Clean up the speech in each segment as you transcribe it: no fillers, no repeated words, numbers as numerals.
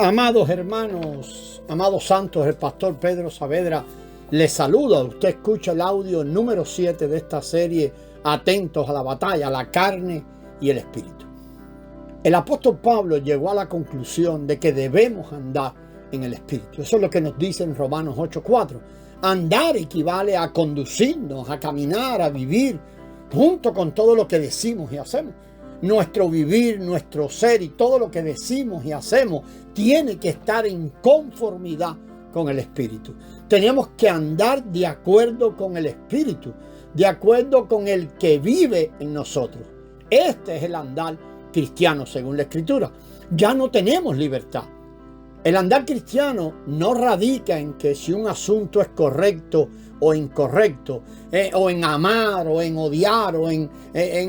Amados hermanos, amados santos, el pastor Pedro Saavedra les saluda. Usted escucha el audio número 7 de esta serie, Atentos a la batalla, la carne y el espíritu. El apóstol Pablo llegó a la conclusión de que debemos andar en el espíritu. Eso es lo que nos dice en Romanos 8:4. Andar equivale a conducirnos, a caminar, a vivir, junto con todo lo que decimos y hacemos. Nuestro vivir, nuestro ser y todo lo que decimos y hacemos tiene que estar en conformidad con el Espíritu. Tenemos que andar de acuerdo con el Espíritu, de acuerdo con el que vive en nosotros. Este es el andar cristiano según la Escritura. Ya no tenemos libertad. El andar cristiano no radica en que si un asunto es correcto o incorrecto, o en amar o en odiar o en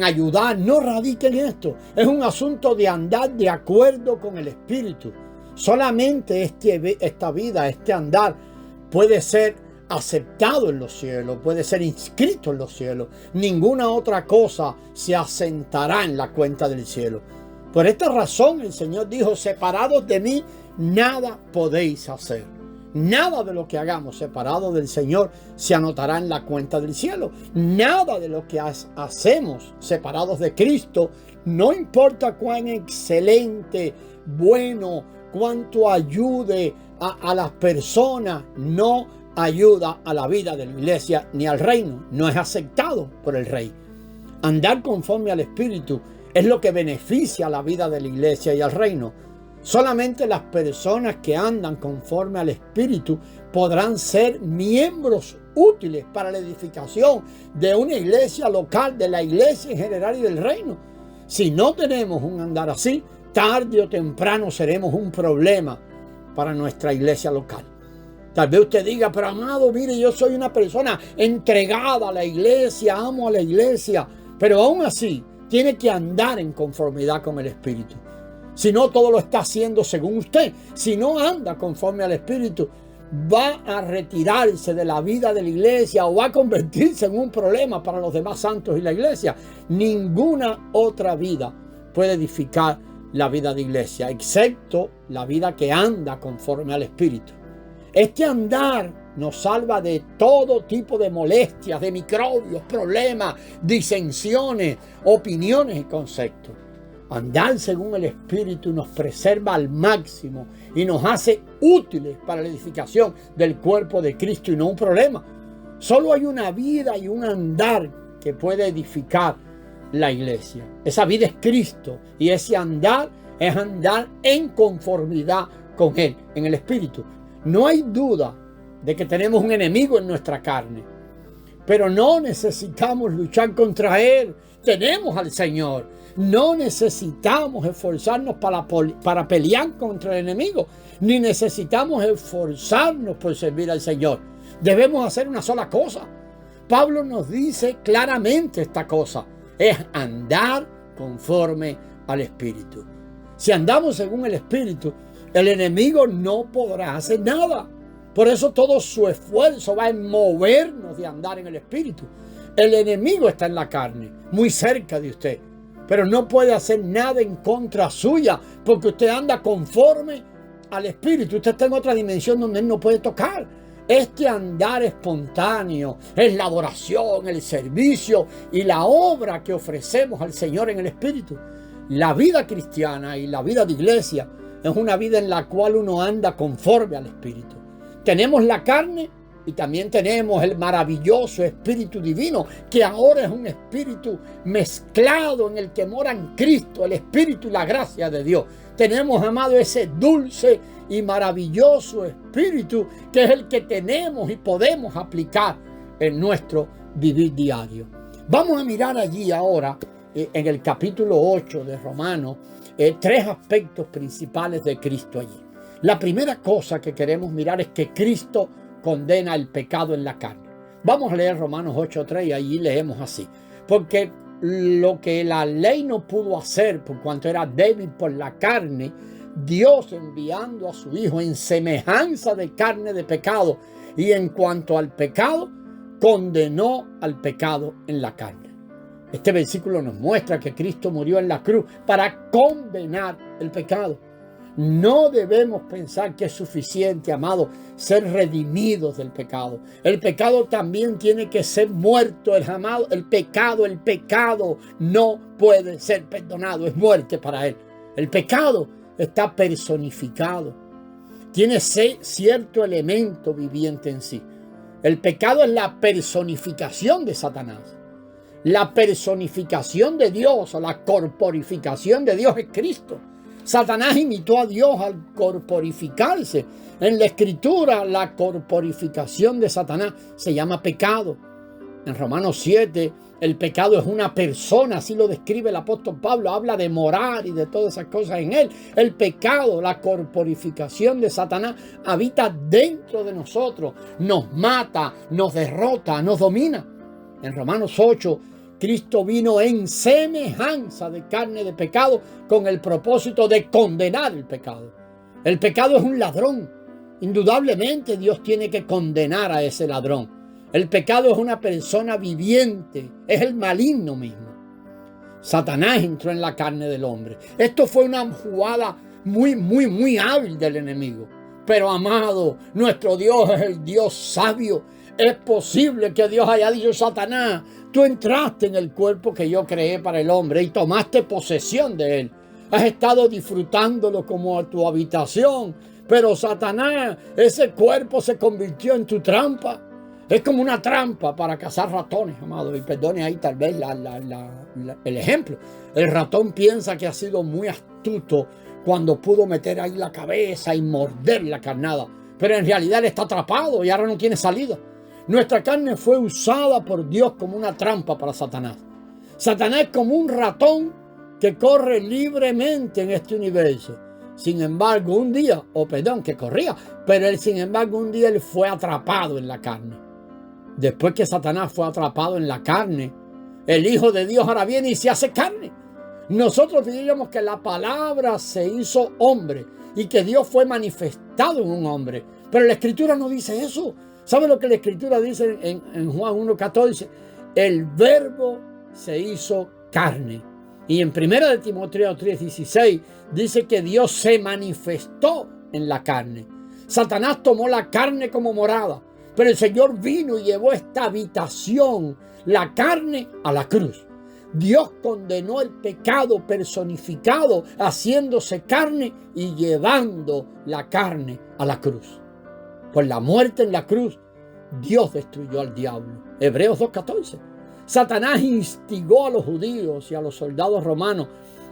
ayudar. No radica en esto. Es un asunto de andar de acuerdo con el Espíritu. Solamente esta vida, este andar puede ser aceptado en los cielos, puede ser inscrito en los cielos. Ninguna otra cosa se asentará en la cuenta del cielo. Por esta razón el Señor dijo: separados de mí, nada podéis hacer. Nada de lo que hagamos separado del Señor se anotará en la cuenta del cielo. Nada de lo que hacemos separados de Cristo, no importa cuán excelente, bueno, cuánto ayude a las personas, no ayuda a la vida de la iglesia ni al reino. No es aceptado por el rey. Andar conforme al Espíritu es lo que beneficia a la vida de la iglesia y al reino. Solamente las personas que andan conforme al Espíritu podrán ser miembros útiles para la edificación de una iglesia local, de la iglesia en general y del reino. Si no tenemos un andar así, tarde o temprano seremos un problema para nuestra iglesia local. Tal vez usted diga: pero amado, mire, yo soy una persona entregada a la iglesia, amo a la iglesia, pero aún así tiene que andar en conformidad con el Espíritu. Si no, todo lo está haciendo según usted. Si no anda conforme al Espíritu, va a retirarse de la vida de la iglesia o va a convertirse en un problema para los demás santos y la iglesia. Ninguna otra vida puede edificar la vida de iglesia, excepto la vida que anda conforme al Espíritu. Este andar nos salva de todo tipo de molestias, de microbios, problemas, disensiones, opiniones y conceptos. Andar según el Espíritu nos preserva al máximo y nos hace útiles para la edificación del cuerpo de Cristo y no un problema. Solo hay una vida y un andar que puede edificar la iglesia. Esa vida es Cristo y ese andar es andar en conformidad con Él, en el Espíritu. No hay duda de que tenemos un enemigo en nuestra carne, pero no necesitamos luchar contra Él. Tenemos al Señor. No necesitamos esforzarnos para pelear contra el enemigo, ni necesitamos esforzarnos por servir al Señor. Debemos hacer una sola cosa. Pablo nos dice claramente esta cosa: es andar conforme al Espíritu. Si andamos según el Espíritu, el enemigo no podrá hacer nada. Por eso todo su esfuerzo va en movernos de andar en el Espíritu. El enemigo está en la carne, muy cerca de usted, pero no puede hacer nada en contra suya, porque usted anda conforme al Espíritu. Usted está en otra dimensión donde Él no puede tocar. Este andar espontáneo es la adoración, el servicio y la obra que ofrecemos al Señor en el Espíritu. La vida cristiana y la vida de iglesia es una vida en la cual uno anda conforme al Espíritu. Tenemos la carne y también tenemos el maravilloso Espíritu Divino, que ahora es un espíritu mezclado en el que moran Cristo, el Espíritu y la gracia de Dios. Tenemos, amado, ese dulce y maravilloso Espíritu que es el que tenemos y podemos aplicar en nuestro vivir diario. Vamos a mirar allí ahora, en el capítulo 8 de Romanos, tres aspectos principales de Cristo allí. La primera cosa que queremos mirar es que Cristo condena el pecado en la carne. Vamos a leer Romanos 8:3 y allí leemos así: porque lo que la ley no pudo hacer por cuanto era débil por la carne, Dios, enviando a su Hijo en semejanza de carne de pecado, y en cuanto al pecado, condenó al pecado en la carne. Este versículo nos muestra que Cristo murió en la cruz para condenar el pecado. No debemos pensar que es suficiente, amado, ser redimidos del pecado. El pecado también tiene que ser muerto. El pecado no puede ser perdonado. Es muerte para él. El pecado está personificado. Tiene cierto elemento viviente en sí. El pecado es la personificación de Satanás. La personificación de Dios o la corporificación de Dios es Cristo. Satanás imitó a Dios al corporificarse. En la Escritura, la corporificación de Satanás se llama pecado. En Romanos 7, el pecado es una persona, así lo describe el apóstol Pablo. Habla de morar y de todas esas cosas en él. El pecado, la corporificación de Satanás, habita dentro de nosotros. Nos mata, nos derrota, nos domina. En Romanos 8, Cristo vino en semejanza de carne de pecado con el propósito de condenar el pecado. El pecado es un ladrón. Indudablemente Dios tiene que condenar a ese ladrón. El pecado es una persona viviente, es el maligno mismo. Satanás entró en la carne del hombre. Esto fue una jugada muy hábil del enemigo. Pero amado, nuestro Dios es el Dios sabio. Es posible que Dios haya dicho: Satanás, tú entraste en el cuerpo que yo creé para el hombre y tomaste posesión de él. Has estado disfrutándolo como tu habitación. Pero Satanás, ese cuerpo se convirtió en tu trampa. Es como una trampa para cazar ratones, amado. Y perdone ahí tal vez el ejemplo. El ratón piensa que ha sido muy astuto cuando pudo meter ahí la cabeza y morder la carnada. Pero en realidad él está atrapado y ahora no tiene salida. Nuestra carne fue usada por Dios como una trampa para Satanás. Satanás es como un ratón que corre libremente en este universo. Sin embargo, un día, que corría, pero él fue atrapado en la carne. Después que Satanás fue atrapado en la carne, el Hijo de Dios ahora viene y se hace carne. Nosotros diríamos que la palabra se hizo hombre y que Dios fue manifestado en un hombre. Pero la Escritura no dice eso. ¿Sabe lo que la Escritura dice en Juan 1:14? El Verbo se hizo carne. Y en 1 Timoteo 3:16 dice que Dios se manifestó en la carne. Satanás tomó la carne como morada, pero el Señor vino y llevó esta habitación, la carne, a la cruz. Dios condenó el pecado personificado, haciéndose carne y llevando la carne a la cruz. Por la muerte en la cruz, Dios destruyó al diablo. Hebreos 2:14. Satanás instigó a los judíos y a los soldados romanos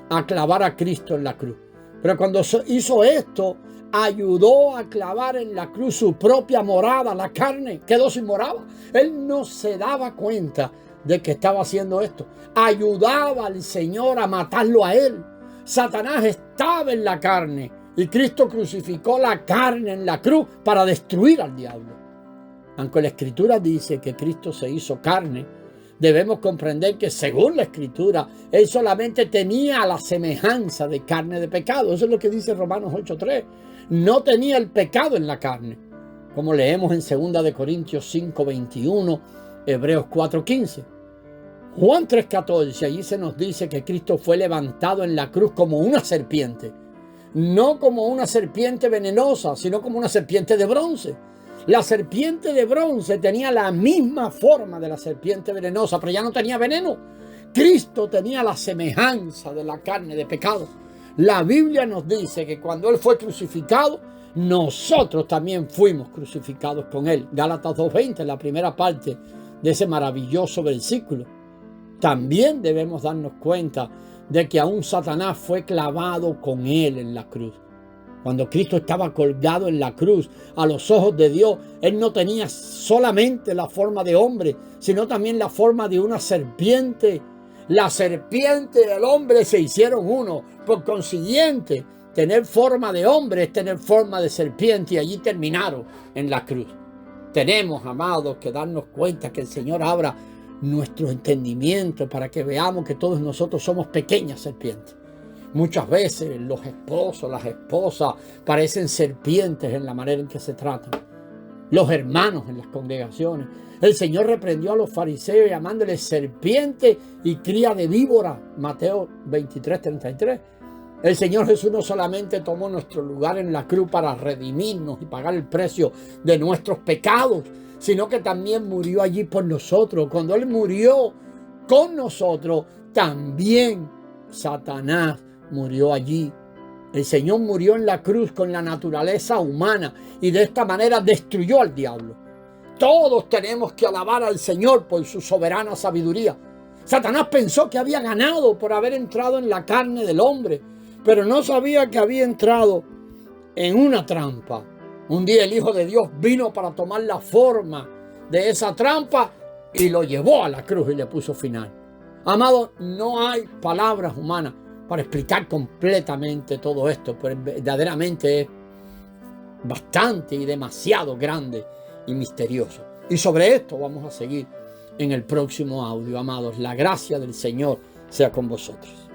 a clavar a Cristo en la cruz. Pero cuando hizo esto, ayudó a clavar en la cruz su propia morada, la carne. Quedó sin morada. Él no se daba cuenta de que estaba haciendo esto. Ayudaba al Señor a matarlo a él. Satanás estaba en la carne y Cristo crucificó la carne en la cruz para destruir al diablo. Aunque la Escritura dice que Cristo se hizo carne, debemos comprender que según la Escritura, Él solamente tenía la semejanza de carne de pecado. Eso es lo que dice Romanos 8:3. No tenía el pecado en la carne, como leemos en 2 de Corintios 5:21, Hebreos 4:15. Juan 3:14, allí se nos dice que Cristo fue levantado en la cruz como una serpiente. No como una serpiente venenosa, sino como una serpiente de bronce. La serpiente de bronce tenía la misma forma de la serpiente venenosa, pero ya no tenía veneno. Cristo tenía la semejanza de la carne de pecado. La Biblia nos dice que cuando Él fue crucificado, nosotros también fuimos crucificados con Él. Gálatas 2:20, la primera parte de ese maravilloso versículo. También debemos darnos cuenta de que aún Satanás fue clavado con Él en la cruz. Cuando Cristo estaba colgado en la cruz, a los ojos de Dios, Él no tenía solamente la forma de hombre, sino también la forma de una serpiente. La serpiente y el hombre se hicieron uno. Por consiguiente, tener forma de hombre es tener forma de serpiente, y allí terminaron en la cruz. Tenemos, amados, que darnos cuenta que el Señor abra nuestro entendimiento para que veamos que todos nosotros somos pequeñas serpientes. Muchas veces los esposos, las esposas parecen serpientes en la manera en que se tratan. Los hermanos en las congregaciones. El Señor reprendió a los fariseos llamándoles serpiente y cría de víbora. Mateo 23:33. El Señor Jesús no solamente tomó nuestro lugar en la cruz para redimirnos y pagar el precio de nuestros pecados, sino que también murió allí por nosotros. Cuando Él murió con nosotros, también Satanás murió allí. El Señor murió en la cruz con la naturaleza humana y de esta manera destruyó al diablo. Todos tenemos que alabar al Señor por su soberana sabiduría. Satanás pensó que había ganado por haber entrado en la carne del hombre, pero no sabía que había entrado en una trampa. Un día el Hijo de Dios vino para tomar la forma de esa trampa y lo llevó a la cruz y le puso final. Amados, no hay palabras humanas para explicar completamente todo esto, pero verdaderamente es bastante y demasiado grande y misterioso. Y sobre esto vamos a seguir en el próximo audio, amados. La gracia del Señor sea con vosotros.